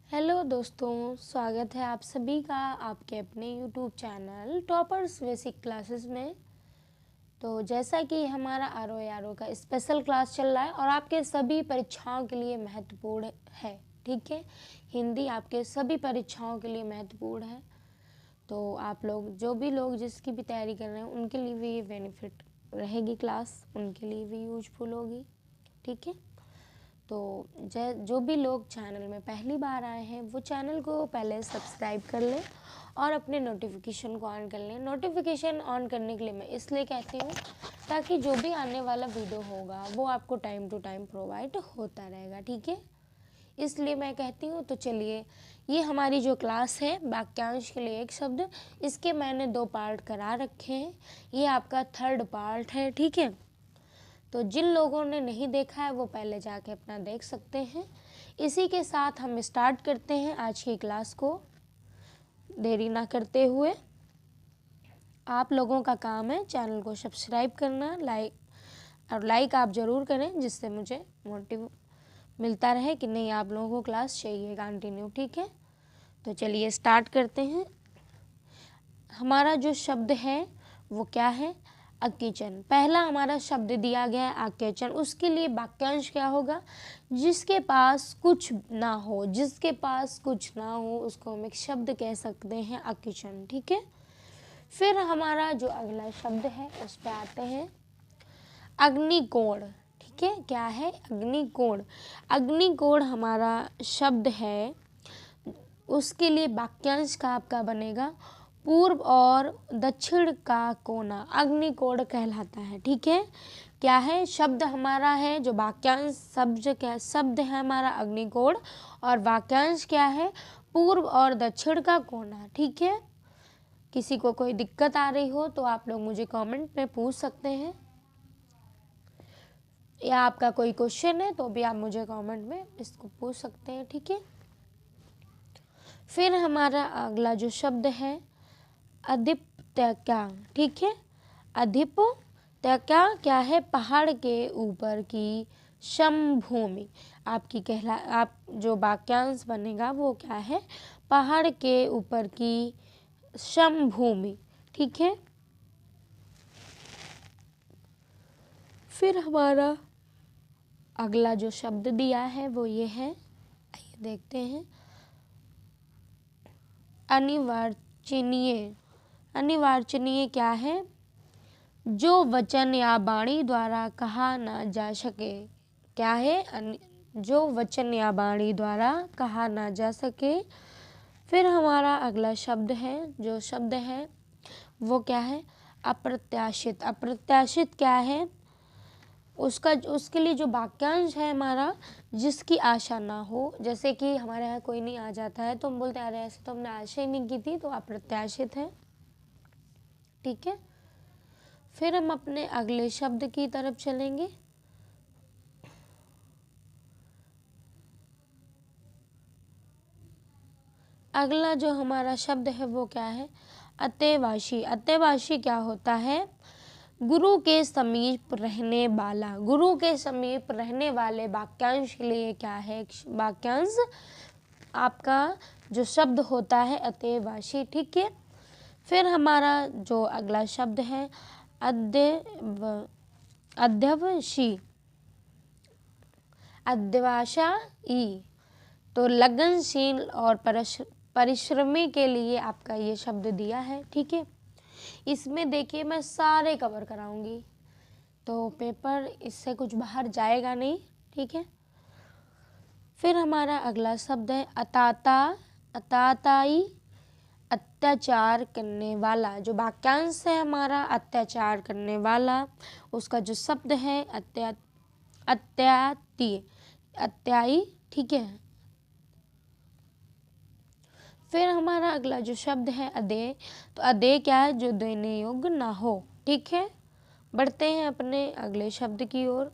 Hello दोस्तों, स्वागत है आप सभी का आपके अपने YouTube channel toppers basic classes में। तो जैसा कि हमारा आर का स्पेशल क्लास चल रहा है और आपके सभी परीक्षाओं के लिए महत्वपूर्ण है, ठीक है। हिंदी आपके सभी परीक्षाओं के लिए महत्वपूर्ण है। तो आप लोग जिसकी भी तैयारी कर रहे हैं उनके लिए भी ये बेनिफिट रहेगी क्लास, उनके लिए भी यूजफुल होगी, ठीक है। तो जो भी लोग चैनल में पहली बार आए हैं वो चैनल को पहले सब्सक्राइब कर लें और अपने नोटिफिकेशन को ऑन कर लें। नोटिफिकेशन ऑन करने के लिए मैं इसलिए कहती हूँ ताकि जो भी आने वाला वीडियो होगा वो आपको टाइम टू टाइम प्रोवाइड होता रहेगा, ठीक है। इसलिए मैं कहती हूँ। तो चलिए, ये हमारी जो क्लास है वाक्यांश के लिए एक शब्द, इसके मैंने 2 पार्ट करा रखे हैं। ये आपका 3rd पार्ट है, ठीक है। तो जिन लोगों ने नहीं देखा है वो पहले जाके अपना देख सकते हैं। इसी के साथ हम स्टार्ट करते हैं आज की क्लास को, देरी ना करते हुए। आप लोगों का काम है चैनल को सब्सक्राइब करना, लाइक आप ज़रूर करें, जिससे मुझे मोटिव मिलता रहे कि नहीं आप लोगों को क्लास चाहिए कंटिन्यू, ठीक है। तो चलिए स्टार्ट करते हैं। हमारा जो शब्द है वो क्या है? अकिचन। पहला हमारा शब्द दिया गया है अकिचन। उसके लिए वाक्यांश क्या होगा? जिसके पास कुछ ना हो, जिसके पास कुछ ना हो उसको हम एक शब्द कह सकते हैं अकिचन, ठीक है। फिर हमारा जो अगला शब्द है उस पर आते हैं, अग्निकोण, ठीक है। क्या है? अग्निकोण। अग्निकोण हमारा शब्द है, उसके लिए वाक्यांश का आपका बनेगा पूर्व और दक्षिण का कोना अग्निकोण कहलाता है, ठीक है। क्या है? शब्द हमारा है जो वाक्यांश शब्द है हमारा अग्निकोण, और वाक्यांश क्या है? पूर्व और दक्षिण का कोना, ठीक है। किसी को कोई दिक्कत आ रही हो तो आप लोग मुझे कमेंट में पूछ सकते हैं, या आपका कोई क्वेश्चन है तो भी आप मुझे कमेंट में इसको पूछ सकते हैं, ठीक है। फिर हमारा अगला जो शब्द है अधिपत्यका, ठीक है। अधिपत्यका क्या है? पहाड़ के ऊपर की समभूमि। आप जो वाक्यांश बनेगा वो क्या है? पहाड़ के ऊपर की समभूमि, ठीक है। फिर हमारा अगला जो शब्द दिया है वो ये है, आइए देखते हैं, अनिर्वचनीय। अनिर्वचनीय क्या है? जो वचन या वाणी द्वारा कहा ना जा सके। क्या है? जो वचन या वाणी द्वारा कहा ना जा सके। फिर हमारा अगला शब्द है, जो शब्द है वो क्या है? अप्रत्याशित। अप्रत्याशित क्या है? उसके लिए जो वाक्यांश है हमारा, जिसकी आशा ना हो। जैसे कि हमारे यहाँ कोई नहीं आ जाता है तो हम बोलते हैं अरे ऐसे तो हमने आशा ही नहीं की थी, तो अप्रत्याशित है, ठीक है। फिर हम अपने अगले शब्द की तरफ चलेंगे। अगला जो हमारा शब्द है वो क्या है? अतेवासी। अतेवासी क्या होता है? गुरु के समीप रहने वाला। गुरु के समीप रहने वाले वाक्यांश के लिए क्या है? वाक्यांश आपका जो शब्द होता है अतेवासी, ठीक है। फिर हमारा जो अगला शब्द है अध्यवशी। अध्यवसायी, तो लगनशील और परिश्रमी के लिए आपका ये शब्द दिया है, ठीक है। इसमें देखिए मैं सारे कवर कराऊंगी तो पेपर इससे कुछ बाहर जाएगा नहीं, ठीक है। फिर हमारा अगला शब्द है अताताई। अत्याचार करने वाला। जो वाक्यांश है हमारा अत्याचार करने वाला, उसका जो शब्द है अत्यायी, ठीक है। फिर हमारा अगला जो शब्द है अदेय। तो अदेय क्या है? जो देने योग्य ना हो, ठीक है। बढ़ते हैं अपने अगले शब्द की ओर।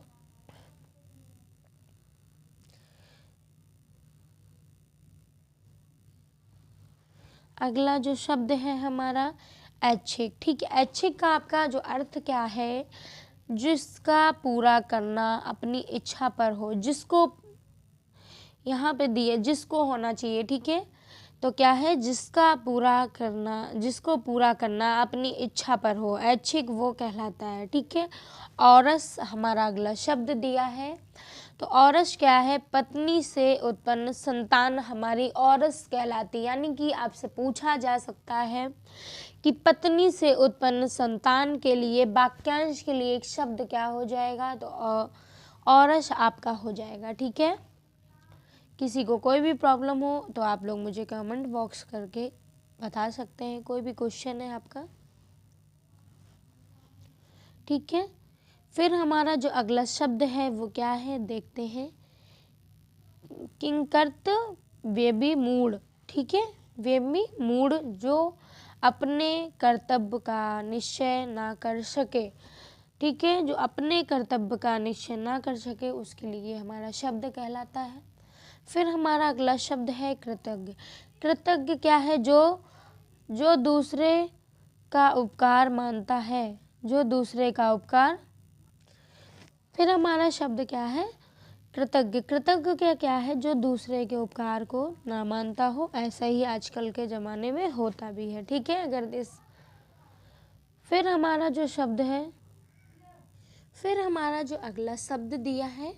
अगला जो शब्द है हमारा ऐच्छिक, ठीक है। ऐच्छिक का आपका जो अर्थ क्या है? जिसका पूरा करना अपनी इच्छा पर हो, जिसको यहाँ पे दिए जिसको होना चाहिए, ठीक है। तो क्या है, जिसको पूरा करना अपनी इच्छा पर हो, ऐच्छिक वो कहलाता है, ठीक है। औरस हमारा अगला शब्द दिया है। तो औरस क्या है, पत्नी से उत्पन्न संतान हमारी औरस कहलाती है। यानी कि आपसे पूछा जा सकता है कि पत्नी से उत्पन्न संतान के लिए वाक्यांश के लिए एक शब्द क्या हो जाएगा, तो औरस आपका हो जाएगा, ठीक है। किसी को कोई भी प्रॉब्लम हो तो आप लोग मुझे कमेंट बॉक्स करके बता सकते हैं, कोई भी क्वेश्चन है आपका, ठीक है। फिर हमारा जो अगला शब्द है वो क्या है, देखते हैं। किंकर्त वेबी मूड, ठीक है। वेबी मूड, जो अपने कर्तव्य का निश्चय ना कर सके, ठीक है। जो अपने कर्तव्य का निश्चय ना कर सके उसके लिए हमारा शब्द कहलाता है। फिर हमारा अगला शब्द है कृतज्ञ। कृतज्ञ क्या है, जो दूसरे का उपकार मानता है, जो दूसरे का उपकार। फिर हमारा शब्द क्या है, कृतज्ञ। कृतज्ञ क्या है, जो दूसरे के उपकार को ना मानता हो। ऐसा ही आजकल के ज़माने में होता भी है, ठीक है। फिर हमारा जो अगला शब्द दिया है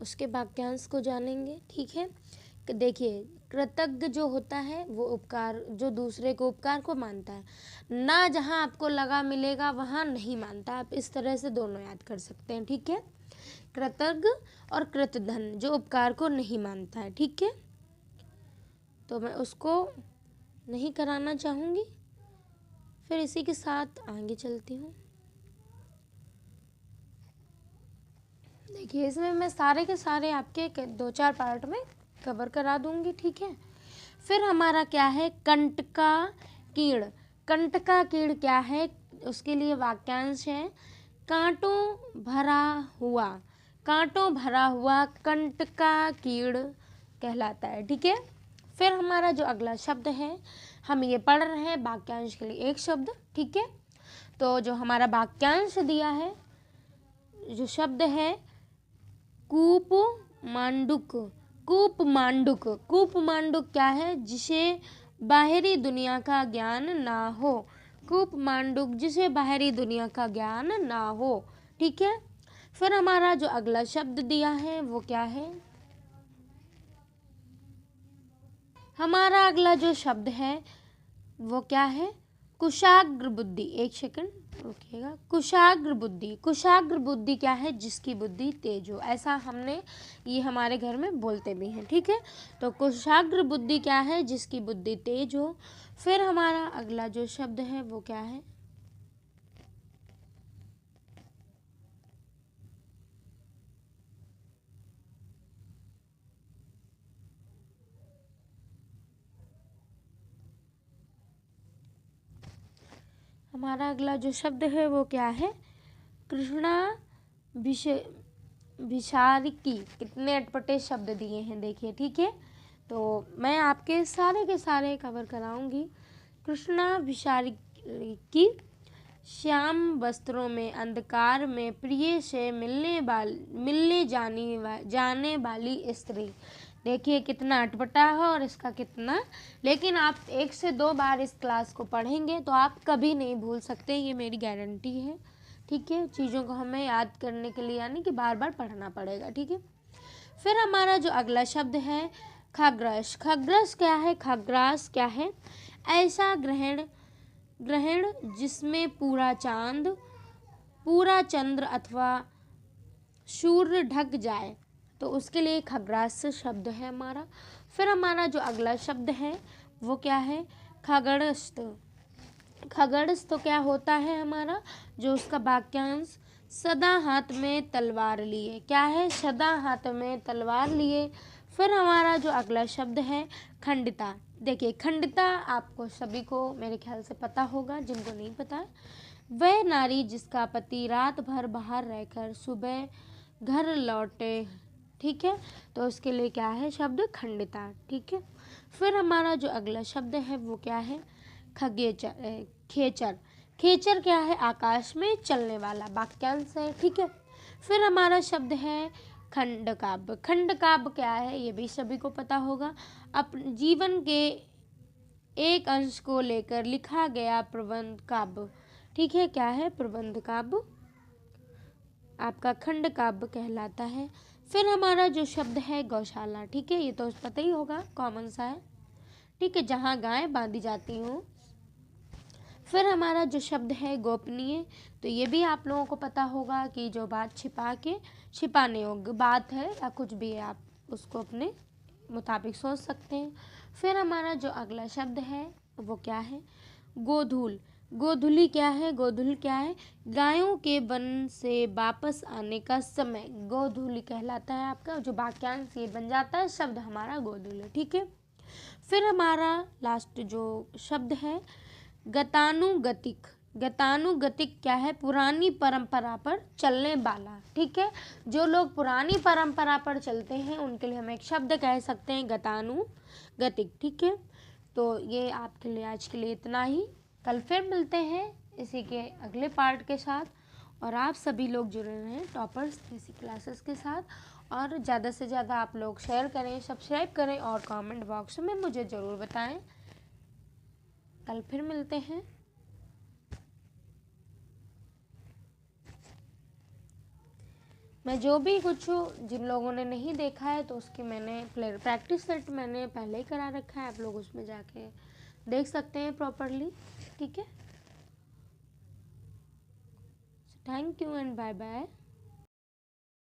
उसके वाक्यांश को जानेंगे, ठीक है। देखिए, कृतज्ञ जो होता है वो जो दूसरे को उपकार को मानता है ना, जहाँ आपको लगा मिलेगा वहाँ नहीं मानता। आप इस तरह से दोनों याद कर सकते हैं, ठीक है। कृतज्ञ और कृतधन, जो उपकार को नहीं मानता है, ठीक है। तो मैं उसको नहीं कराना चाहूँगी। फिर इसी के साथ आगे चलती हूँ। देखिए, इसमें मैं सारे के सारे आपके 2-4 पार्ट में कवर करा दूंगी, ठीक है। फिर हमारा क्या है, कंटका कीड़। कंटका कीड़ क्या है, उसके लिए वाक्यांश है कांटों भरा हुआ। कांटों भरा हुआ कंटका कीड़ कहलाता है, ठीक है। फिर हमारा जो अगला शब्द है, हम ये पढ़ रहे हैं वाक्यांश के लिए एक शब्द, ठीक है। तो जो हमारा वाक्यांश दिया है, जो शब्द है कूप मांडुक। कूप मांडुक। कूप मांडुक क्या है, जिसे बाहरी दुनिया का ज्ञान ना हो। कूप मांडुक, जिसे बाहरी दुनिया का ज्ञान ना हो, ठीक है। फिर हमारा जो अगला शब्द दिया है वो क्या है, हमारा अगला जो शब्द है वो क्या है, कुशाग्र बुद्धि। एक सेकंड रुकिएगा। कुशाग्र बुद्धि। कुशाग्र बुद्धि क्या है, जिसकी बुद्धि तेज हो। ऐसा ये हमारे घर में बोलते भी हैं, ठीक है। तो कुशाग्र बुद्धि क्या है, जिसकी बुद्धि तेज हो। फिर हमारा अगला जो शब्द है वो क्या है, हमारा अगला जो शब्द है वो क्या है, कृष्णा विशारिकी। कितने अटपटे शब्द दिए हैं, देखिए, ठीक है। तो मैं आपके सारे के सारे कवर कराऊंगी। कृष्णा विशारिकी, श्याम वस्त्रों में अंधकार में प्रिय से मिलने जाने वाली स्त्री। देखिए कितना अटपटा है और इसका कितना, लेकिन आप 1 से 2 बार इस क्लास को पढ़ेंगे तो आप कभी नहीं भूल सकते, ये मेरी गारंटी है, ठीक है। चीज़ों को हमें याद करने के लिए यानी कि बार बार पढ़ना पड़ेगा, ठीक है। फिर हमारा जो अगला शब्द है खग्रास। खग्रास क्या है, खग्रास क्या है, ऐसा ग्रहण जिसमें पूरा चंद्र अथवा सूर्य ढक जाए, तो उसके लिए खग्रास शब्द है हमारा। फिर हमारा जो अगला शब्द है वो क्या है, खगड़स्थ। खगड़स्थ तो क्या होता है हमारा, जो उसका वाक्यांश सदा हाथ में तलवार लिए। क्या है, सदा हाथ में तलवार लिए। फिर हमारा जो अगला शब्द है खंडिता। देखिए, खंडिता आपको सभी को मेरे ख्याल से पता होगा, जिनको नहीं पता, वह नारी जिसका पति रात भर बाहर रहकर सुबह घर लौटे, ठीक है। तो उसके लिए क्या है शब्द, खंडिता, ठीक है। फिर हमारा जो अगला शब्द है वो क्या है, खेचर। खेचर क्या है, आकाश में चलने वाला, वाक्यांश है, ठीक है। फिर हमारा शब्द है खंड काव्य। खंड काव्य क्या है ये भी सभी को पता होगा। अपने जीवन के एक अंश को लेकर लिखा गया प्रबंध काव्य, ठीक है, क्या है, प्रबंध काव्य आपका खंड काव्य कहलाता है। फिर हमारा जो शब्द है गौशाला, ठीक है, ये तो पता ही होगा, कॉमन सा है, ठीक है, जहाँ गायें बांधी जाती हों। फिर हमारा जो शब्द है गोपनीय, तो ये भी आप लोगों को पता होगा कि जो बात छिपाने योग्य बात है या कुछ भी है, आप उसको अपने मुताबिक सोच सकते हैं। फिर हमारा जो अगला शब्द है वो क्या है, गोधूल। गोधूली क्या है, गोधूल क्या है, गायों के वन से वापस आने का समय गोधूली कहलाता है आपका। जो वाक्यांश ये बन जाता है शब्द हमारा गोधूली, ठीक है। फिर हमारा लास्ट जो शब्द है गतानुगतिक। गतानुगतिक क्या है, पुरानी परंपरा पर चलने वाला, ठीक है। जो लोग पुरानी परंपरा पर चलते हैं उनके लिए हम एक शब्द कह सकते हैं गतानुगतिक, ठीक है। तो ये आपके लिए आज के लिए इतना ही। कल फिर मिलते हैं इसी के अगले पार्ट के साथ, और आप सभी लोग जुड़े रहें टॉपर्स बेसिक क्लासेस के साथ, और ज़्यादा से ज़्यादा आप लोग शेयर करें, सब्सक्राइब करें और कमेंट बॉक्स में मुझे ज़रूर बताएं। कल फिर मिलते हैं। मैं जो भी कुछ जिन लोगों ने नहीं देखा है तो उसकी मैंने प्रैक्टिस सेट मैंने पहले ही करा रखा है, आप लोग उसमें जाके देख सकते हैं प्रॉपरली, ठीक है। Thank you and bye bye.